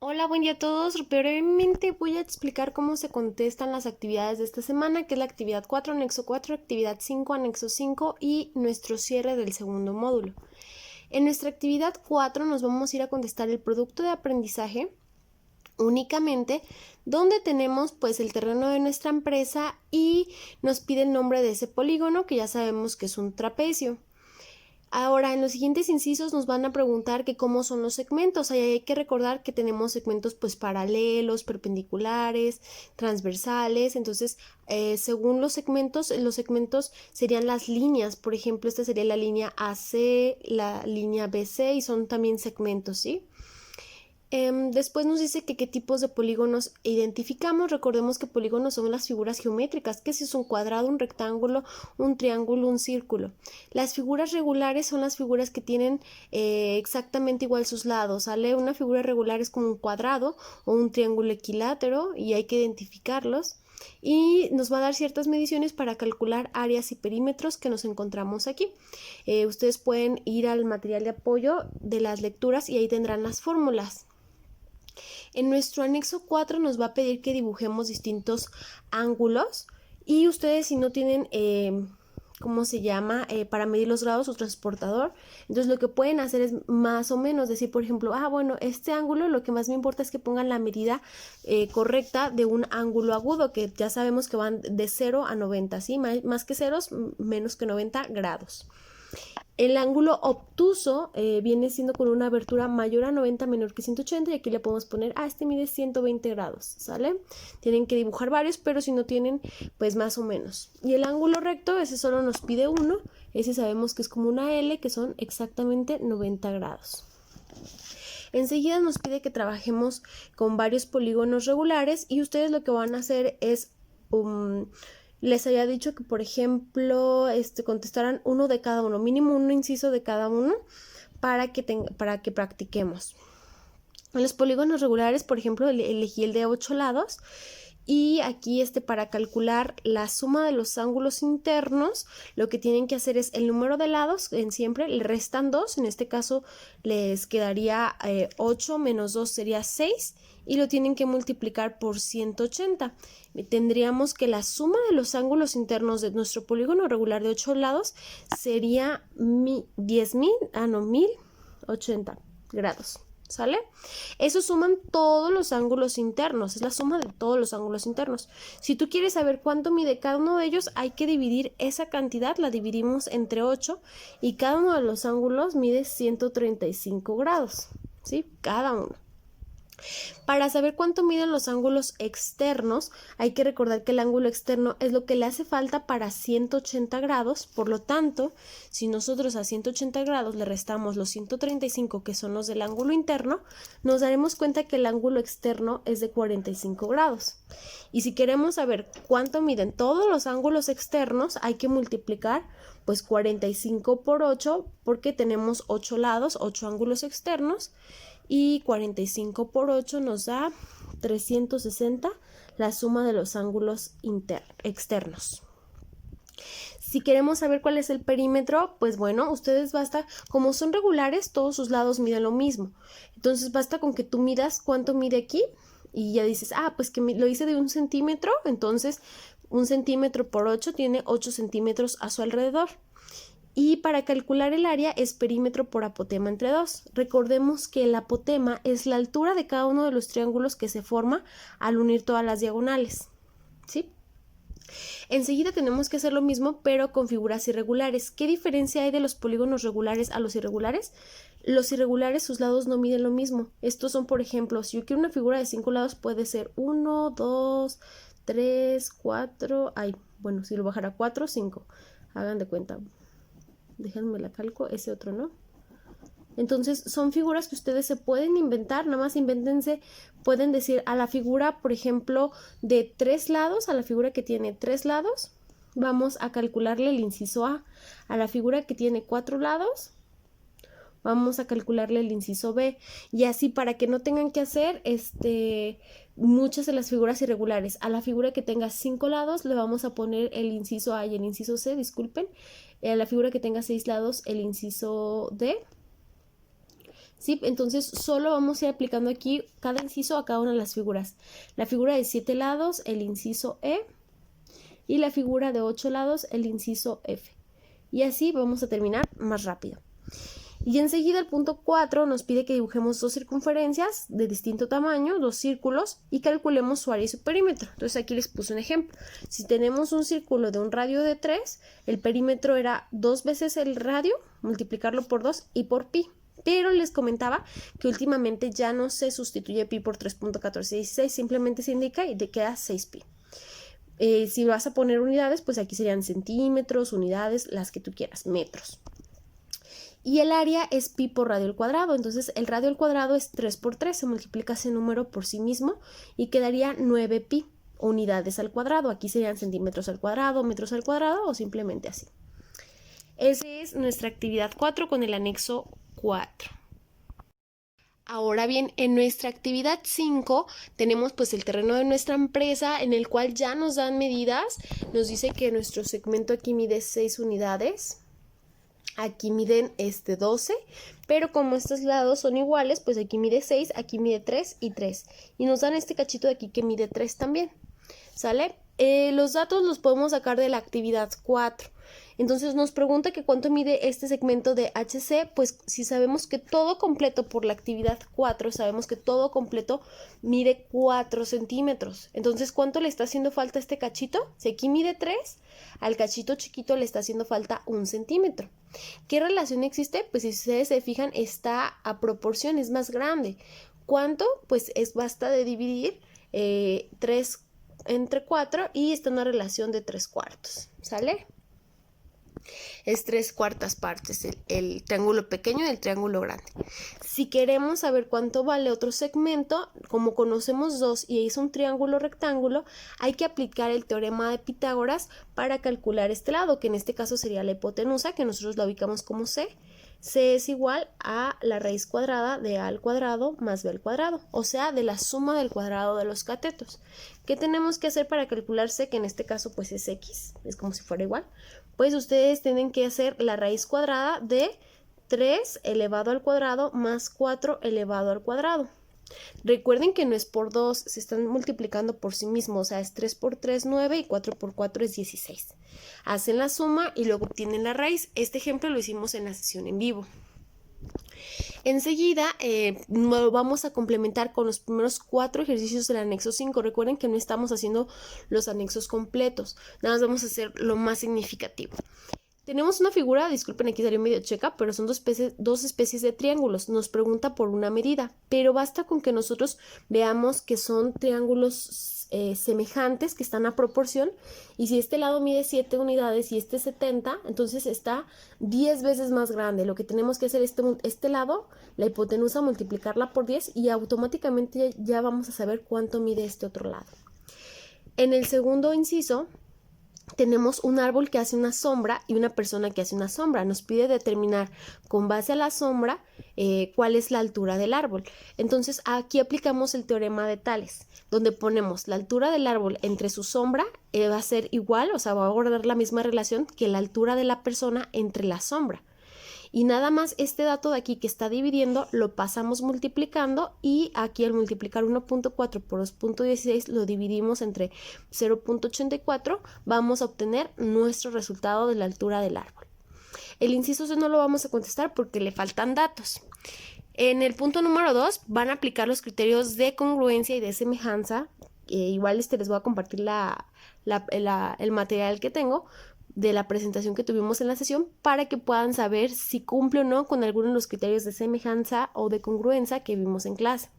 Hola, buen día a todos. Brevemente voy a explicar cómo se contestan las actividades de esta semana, que es la actividad 4, anexo 4, actividad 5, anexo 5 y nuestro cierre del segundo módulo. En nuestra actividad 4 nos vamos a ir a contestar el producto de aprendizaje únicamente, donde tenemos pues el terreno de nuestra empresa y nos pide el nombre de ese polígono, que ya sabemos que es un trapecio. Ahora, en los siguientes incisos nos van a preguntar que cómo son los segmentos. Ahí hay que recordar que tenemos segmentos pues paralelos, perpendiculares, transversales. Entonces, según los segmentos serían las líneas. Por ejemplo, esta sería la línea AC, la línea BC y son también segmentos, ¿sí? Después nos dice que qué tipos de polígonos identificamos. Recordemos que polígonos son las figuras geométricas, que si es un cuadrado, un rectángulo, un triángulo, un círculo. Las figuras regulares son las figuras que tienen exactamente igual sus lados, ¿sale? Una figura regular es como un cuadrado o un triángulo equilátero y hay que identificarlos. Y nos va a dar ciertas mediciones para calcular áreas y perímetros que nos encontramos aquí. Ustedes pueden ir al material de apoyo de las lecturas y ahí tendrán las fórmulas. En nuestro anexo 4 nos va a pedir que dibujemos distintos ángulos y ustedes si no tienen, ¿cómo se llama? Para medir los grados su transportador, entonces lo que pueden hacer es más o menos decir, por ejemplo, bueno, este ángulo lo que más me importa es que pongan la medida correcta de un ángulo agudo, que ya sabemos que van de 0 a 90, ¿sí? Más que ceros, menos que 90 grados. El ángulo obtuso viene siendo con una abertura mayor a 90, menor que 180 y aquí le podemos poner, este mide 120 grados, ¿sale? Tienen que dibujar varios, pero si no tienen, pues más o menos. Y el ángulo recto, ese solo nos pide uno, ese sabemos que es como una L, que son exactamente 90 grados. Enseguida nos pide que trabajemos con varios polígonos regulares y ustedes lo que van a hacer es... les había dicho que, por ejemplo, contestaran uno de cada uno, mínimo un inciso de cada uno para que practiquemos. En los polígonos regulares, por ejemplo, elegí el de 8 lados y aquí para calcular la suma de los ángulos internos, lo que tienen que hacer es el número de lados, en siempre le restan 2, en este caso les quedaría 8 menos 2 sería 6 y lo tienen que multiplicar por 180. Tendríamos que la suma de los ángulos internos de nuestro polígono regular de 8 lados sería 1080 grados. ¿Sale? Eso suman todos los ángulos internos, es la suma de todos los ángulos internos. Si tú quieres saber cuánto mide cada uno de ellos, hay que dividir esa cantidad, la dividimos entre 8 y cada uno de los ángulos mide 135 grados, ¿sí? Cada uno. Para saber cuánto miden los ángulos externos, hay que recordar que el ángulo externo es lo que le hace falta para 180 grados, por lo tanto, si nosotros a 180 grados le restamos los 135 que son los del ángulo interno, nos daremos cuenta que el ángulo externo es de 45 grados. Y si queremos saber cuánto miden todos los ángulos externos, hay que multiplicar pues 45 por 8 porque tenemos 8 lados, 8 ángulos externos y 45 por 8 nos da 360, la suma de los ángulos externos. Si queremos saber cuál es el perímetro, pues bueno, ustedes basta, como son regulares, todos sus lados miden lo mismo. Entonces basta con que tú midas cuánto mide aquí y ya dices, pues que lo hice de 1 centímetro, entonces 1 centímetro por 8 tiene 8 centímetros a su alrededor. Y para calcular el área es perímetro por apotema entre 2. Recordemos que el apotema es la altura de cada uno de los triángulos que se forma al unir todas las diagonales, ¿sí? Enseguida tenemos que hacer lo mismo, pero con figuras irregulares. ¿Qué diferencia hay de los polígonos regulares a los irregulares? Los irregulares, sus lados no miden lo mismo. Estos son, por ejemplo, si yo quiero una figura de 5 lados, puede ser 1, 2, 3, 4, bueno, si lo bajara 4, 5. Hagan de cuenta. Déjenme la calco, ese otro no. Entonces son figuras que ustedes se pueden inventar, nada más invéntense, pueden decir a la figura, por ejemplo, de 3 lados, a la figura que tiene 3 lados, vamos a calcularle el inciso A. A la figura que tiene 4 lados, vamos a calcularle el inciso B. Y así para que no tengan que hacer muchas de las figuras irregulares. A la figura que tenga 5 lados le vamos a poner el inciso A y el inciso C, disculpen. A la figura que tenga 6 lados el inciso D. ¿sí? Entonces solo vamos a ir aplicando aquí cada inciso a cada una de las figuras. La figura de 7 lados, el inciso E, y la figura de 8 lados, el inciso F. Y así vamos a terminar más rápido. Y enseguida el punto 4 nos pide que dibujemos dos circunferencias de distinto tamaño, dos círculos, y calculemos su área y su perímetro. Entonces aquí les puse un ejemplo. Si tenemos un círculo de un radio de 3, el perímetro era 2 veces el radio, multiplicarlo por 2 y por pi. Pero les comentaba que últimamente ya no se sustituye pi por 3.1416, simplemente se indica y te queda 6pi. Si vas a poner unidades, pues aquí serían centímetros, unidades, las que tú quieras, metros. Y el área es pi por radio al cuadrado, entonces el radio al cuadrado es 3 por 3, se multiplica ese número por sí mismo y quedaría 9pi unidades al cuadrado. Aquí serían centímetros al cuadrado, metros al cuadrado o simplemente así. Esa es nuestra actividad 4 con el anexo 4. Ahora bien, en nuestra actividad 5 tenemos pues el terreno de nuestra empresa en el cual ya nos dan medidas. Nos dice que nuestro segmento aquí mide 6 unidades. Aquí miden 12, pero como estos lados son iguales, pues aquí mide 6, aquí mide 3 y 3. Y nos dan este cachito de aquí que mide 3 también, ¿sale? Los datos los podemos sacar de la actividad 4. Entonces nos pregunta que cuánto mide este segmento de HC, pues si sabemos que todo completo por la actividad 4, sabemos que todo completo mide 4 centímetros. Entonces, ¿cuánto le está haciendo falta a este cachito? Si aquí mide 3, al cachito chiquito le está haciendo falta 1 centímetro. ¿Qué relación existe? Pues si ustedes se fijan, está a proporción, es más grande. ¿Cuánto? Pues basta de dividir 3 entre 4 y está en una relación de 3/4, ¿sale? Es 3/4 partes el triángulo pequeño y el triángulo grande. Si queremos saber cuánto vale otro segmento, como conocemos dos y es un triángulo rectángulo, hay que aplicar el teorema de Pitágoras para calcular este lado, que en este caso sería la hipotenusa, que nosotros la ubicamos como C. C es igual a la raíz cuadrada de a al cuadrado más b al cuadrado, o sea, de la suma del cuadrado de los catetos. ¿Qué tenemos que hacer para calcular C, que en este caso pues es x, es como si fuera igual? Pues ustedes tienen que hacer la raíz cuadrada de 3 elevado al cuadrado más 4 elevado al cuadrado. Recuerden que no es por 2, se están multiplicando por sí mismos, o sea, es 3 por 3, 9 y 4 por 4 es 16. Hacen la suma y luego obtienen la raíz. Este ejemplo lo hicimos en la sesión en vivo. Enseguida vamos a complementar con los primeros 4 ejercicios del anexo 5. Recuerden que no estamos haciendo los anexos completos, nada más vamos a hacer lo más significativo. Tenemos una figura, disculpen, aquí salió medio checa, pero son dos especies de triángulos. Nos pregunta por una medida, pero basta con que nosotros veamos que son triángulos semejantes, que están a proporción, y si este lado mide 7 unidades y este 70, entonces está 10 veces más grande. Lo que tenemos que hacer es este lado, la hipotenusa, multiplicarla por 10 y automáticamente ya vamos a saber cuánto mide este otro lado. En el segundo inciso tenemos un árbol que hace una sombra y una persona que hace una sombra. Nos pide determinar con base a la sombra cuál es la altura del árbol. Entonces aquí aplicamos el teorema de Tales, donde ponemos la altura del árbol entre su sombra va a ser igual, o sea, va a guardar la misma relación que la altura de la persona entre la sombra. Y nada más este dato de aquí que está dividiendo lo pasamos multiplicando y aquí al multiplicar 1.4 por 2.16 lo dividimos entre 0.84, vamos a obtener nuestro resultado de la altura del árbol. El inciso C no lo vamos a contestar porque le faltan datos. En el punto número 2 van a aplicar los criterios de congruencia y de semejanza. Igual les voy a compartir el material que tengo de la presentación que tuvimos en la sesión para que puedan saber si cumple o no con algunos de los criterios de semejanza o de congruencia que vimos en clase.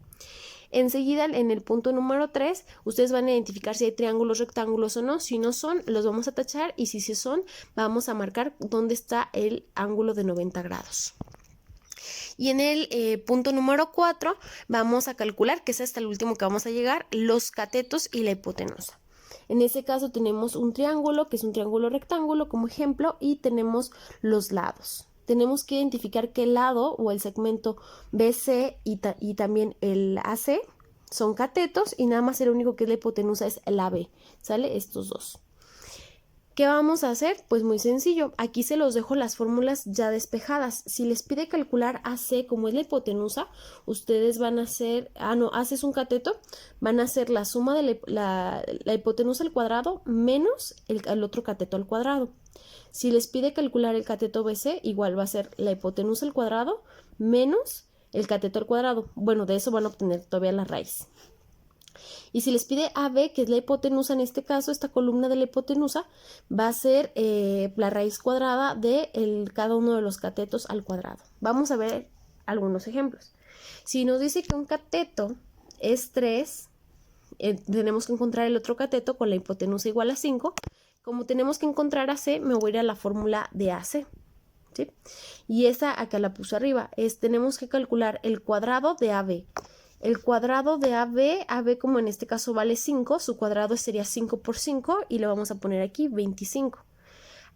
Enseguida, en el punto número 3, ustedes van a identificar si hay triángulos rectángulos o no. Si no son, los vamos a tachar y si sí son, vamos a marcar dónde está el ángulo de 90 grados. Y en el punto número 4 vamos a calcular, que es hasta el último que vamos a llegar, los catetos y la hipotenusa. En este caso tenemos un triángulo, que es un triángulo rectángulo como ejemplo, y tenemos los lados. Tenemos que identificar qué lado o el segmento BC y también el AC son catetos y nada más el único que es la hipotenusa es el AB, ¿sale? Estos dos. ¿Qué vamos a hacer? Pues muy sencillo, aquí se los dejo las fórmulas ya despejadas. Si les pide calcular AC como es la hipotenusa, ustedes van a hacer, AC es un cateto, van a hacer la suma de la hipotenusa al cuadrado menos el otro cateto al cuadrado. Si les pide calcular el cateto BC, igual va a ser la hipotenusa al cuadrado menos el cateto al cuadrado. Bueno, de eso van a obtener todavía la raíz. Y si les pide AB, que es la hipotenusa en este caso, esta columna de la hipotenusa va a ser la raíz cuadrada de cada uno de los catetos al cuadrado. Vamos a ver algunos ejemplos. Si nos dice que un cateto es 3, tenemos que encontrar el otro cateto con la hipotenusa igual a 5. Como tenemos que encontrar AC, me voy a ir a la fórmula de AC. ¿Sí? Y esa acá la puse arriba. Tenemos que calcular el cuadrado de AB. El cuadrado de AB como en este caso vale 5, su cuadrado sería 5 por 5 y le vamos a poner aquí 25.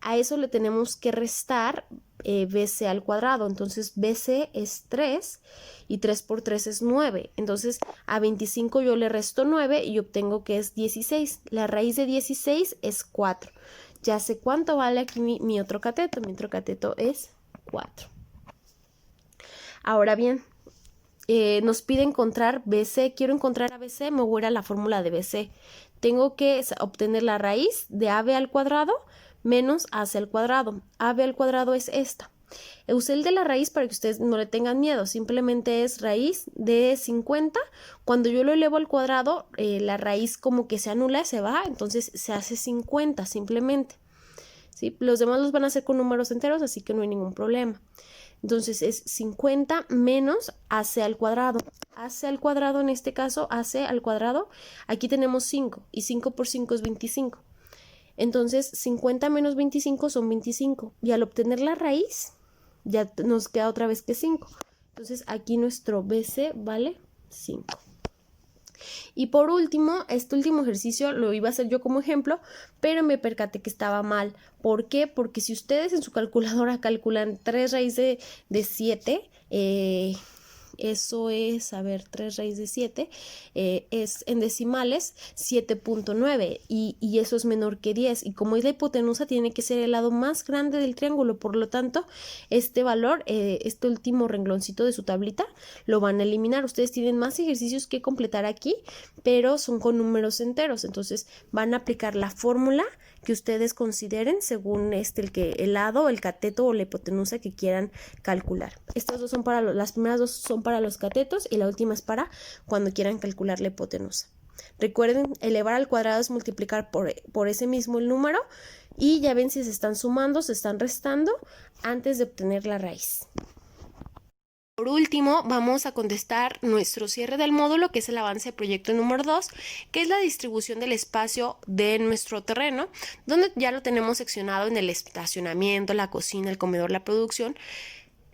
A eso le tenemos que restar BC al cuadrado, entonces BC es 3 y 3 por 3 es 9. Entonces a 25 yo le resto 9 y obtengo que es 16. La raíz de 16 es 4. Ya sé cuánto vale aquí mi otro cateto. Mi otro cateto es 4. Ahora bien, nos pide encontrar BC. Quiero encontrar a BC, me voy a ir a la fórmula de BC. Tengo que obtener la raíz de AB al cuadrado menos AC al cuadrado. AB al cuadrado es esta. Usé el de la raíz para que ustedes no le tengan miedo. Simplemente es raíz de 50. Cuando yo lo elevo al cuadrado, la raíz como que se anula, se va. Entonces se hace 50 simplemente. ¿Sí? Los demás los van a hacer con números enteros, así que no hay ningún problema. Entonces es 50 menos AC al cuadrado. AC al cuadrado en este caso, AC al cuadrado, aquí tenemos 5 y 5 por 5 es 25. Entonces 50 menos 25 son 25 y al obtener la raíz ya nos queda otra vez que 5. Entonces aquí nuestro BC vale 5. Y por último, este último ejercicio lo iba a hacer yo como ejemplo, pero me percaté que estaba mal. ¿Por qué? Porque si ustedes en su calculadora calculan 3 raíz de 7, eso es, a ver, 3 raíz de 7, es en decimales 7.9 y eso es menor que 10. Y como es la hipotenusa, tiene que ser el lado más grande del triángulo. Por lo tanto, este valor, este último rengloncito de su tablita, lo van a eliminar. Ustedes tienen más ejercicios que completar aquí, pero son con números enteros. Entonces, van a aplicar la fórmula que ustedes consideren según el lado, el cateto o la hipotenusa que quieran calcular. Estas dos son para las primeras dos son para los catetos y la última es para cuando quieran calcular la hipotenusa. Recuerden, elevar al cuadrado es multiplicar por ese mismo el número y ya ven si se están sumando, se están restando antes de obtener la raíz. Por último, vamos a contestar nuestro cierre del módulo, que es el avance de proyecto número 2, que es la distribución del espacio de nuestro terreno, donde ya lo tenemos seccionado en el estacionamiento, la cocina, el comedor, la producción,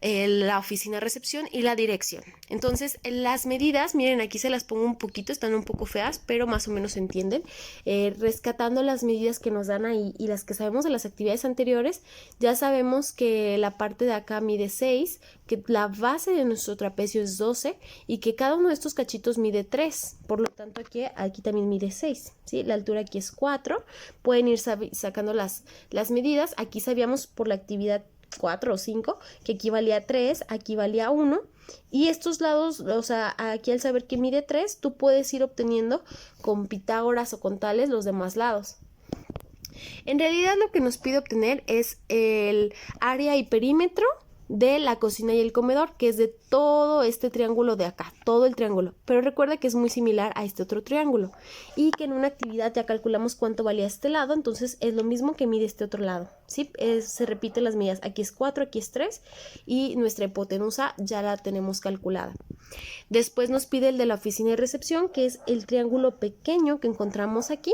la oficina de recepción y la dirección. Entonces, las medidas, miren, aquí se las pongo un poquito, están un poco feas, pero más o menos se entienden. Rescatando las medidas que nos dan ahí y las que sabemos de las actividades anteriores, ya sabemos que la parte de acá mide 6, que la base de nuestro trapecio es 12 y que cada uno de estos cachitos mide 3. Por lo tanto, aquí también mide 6. ¿Sí? La altura aquí es 4. Pueden ir sacando las medidas. Aquí sabíamos por la actividad 4 o 5, que aquí valía 3, aquí valía 1, y estos lados, o sea, aquí al saber que mide 3, tú puedes ir obteniendo con Pitágoras o con Tales los demás lados. En realidad lo que nos pide obtener es el área y perímetro de la cocina y el comedor, que es de todo este triángulo de acá, todo el triángulo. Pero recuerda que es muy similar a este otro triángulo y que en una actividad ya calculamos cuánto valía este lado, entonces es lo mismo que mide este otro lado. ¿Sí? Se repiten las medidas, aquí es 4, aquí es 3 y nuestra hipotenusa ya la tenemos calculada. Después nos pide el de la oficina de recepción, que es el triángulo pequeño que encontramos aquí.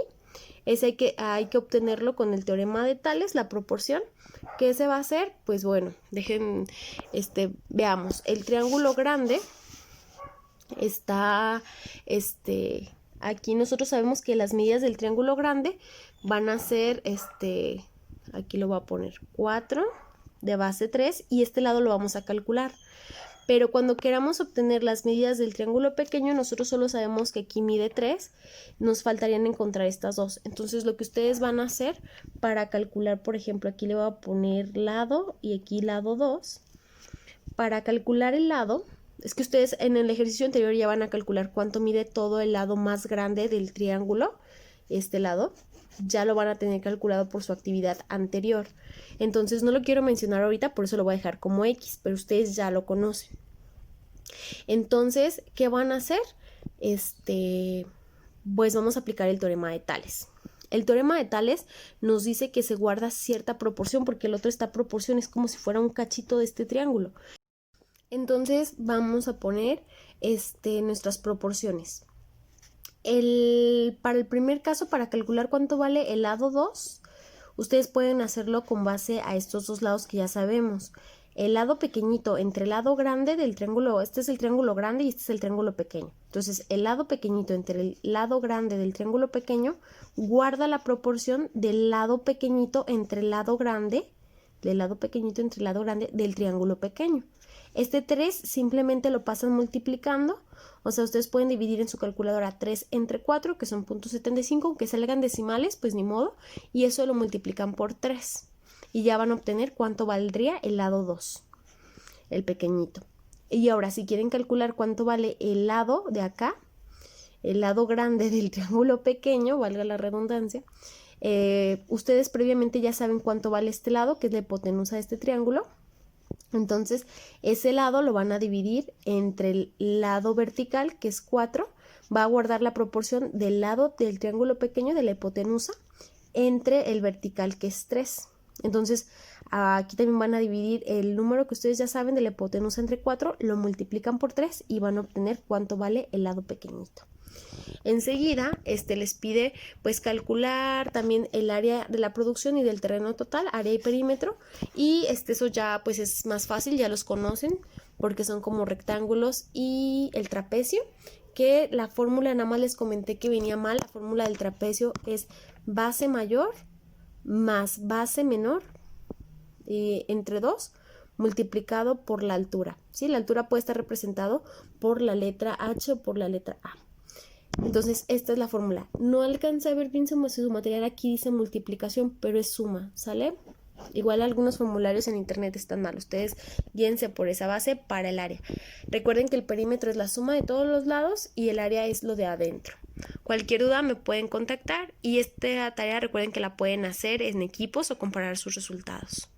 Ese hay que obtenerlo con el teorema de Tales, la proporción. ¿Qué se va a hacer? Pues bueno, veamos. El triángulo grande está, aquí nosotros sabemos que las medidas del triángulo grande van a ser, aquí lo voy a poner 4 de base 3 y este lado lo vamos a calcular. Pero cuando queramos obtener las medidas del triángulo pequeño, nosotros solo sabemos que aquí mide 3, nos faltarían encontrar estas dos. Entonces lo que ustedes van a hacer para calcular, por ejemplo, aquí le voy a poner lado y aquí lado 2. Para calcular el lado, es que ustedes en el ejercicio anterior ya van a calcular cuánto mide todo el lado más grande del triángulo, este lado. Ya lo van a tener calculado por su actividad anterior. Entonces no lo quiero mencionar ahorita, por eso lo voy a dejar como X, pero ustedes ya lo conocen. Entonces, ¿qué van a hacer? Pues vamos a aplicar el teorema de Tales. El teorema de Tales nos dice que se guarda cierta proporción, porque el otro esta proporción es como si fuera un cachito de este triángulo. Entonces vamos a poner nuestras proporciones. Para el primer caso, para calcular cuánto vale el lado 2, ustedes pueden hacerlo con base a estos dos lados que ya sabemos. El lado pequeñito entre el lado grande del triángulo, este es el triángulo grande y este es el triángulo pequeño. Entonces, el lado pequeñito entre el lado grande del triángulo pequeño guarda la proporción del lado pequeñito entre el lado grande, del triángulo pequeño. Este 3 simplemente lo pasan multiplicando, o sea, ustedes pueden dividir en su calculadora 3 entre 4, que son 0.75, aunque salgan decimales, pues ni modo, y eso lo multiplican por 3. Y ya van a obtener cuánto valdría el lado 2, el pequeñito. Y ahora, si quieren calcular cuánto vale el lado de acá, el lado grande del triángulo pequeño, valga la redundancia, ustedes previamente ya saben cuánto vale este lado, que es la hipotenusa de este triángulo. Entonces, ese lado lo van a dividir entre el lado vertical, que es 4, va a guardar la proporción del lado del triángulo pequeño de la hipotenusa entre el vertical, que es 3. Entonces, aquí también van a dividir el número que ustedes ya saben de la hipotenusa entre 4, lo multiplican por 3 y van a obtener cuánto vale el lado pequeñito. Enseguida, les pide pues calcular también el área de la producción y del terreno total, área y perímetro, y eso ya pues es más fácil, ya los conocen porque son como rectángulos, y el trapecio, que la fórmula nada más les comenté que venía mal. La fórmula del trapecio es base mayor más base menor entre 2 multiplicado por la altura, ¿sí? La altura puede estar representado por la letra H o por la letra A. Entonces, esta es la fórmula. No alcanza a ver bien su material, aquí dice multiplicación, pero es suma, ¿sale? Igual algunos formularios en internet están mal. Ustedes guíense por esa base para el área. Recuerden que el perímetro es la suma de todos los lados y el área es lo de adentro. Cualquier duda me pueden contactar, y esta tarea recuerden que la pueden hacer en equipos o comparar sus resultados.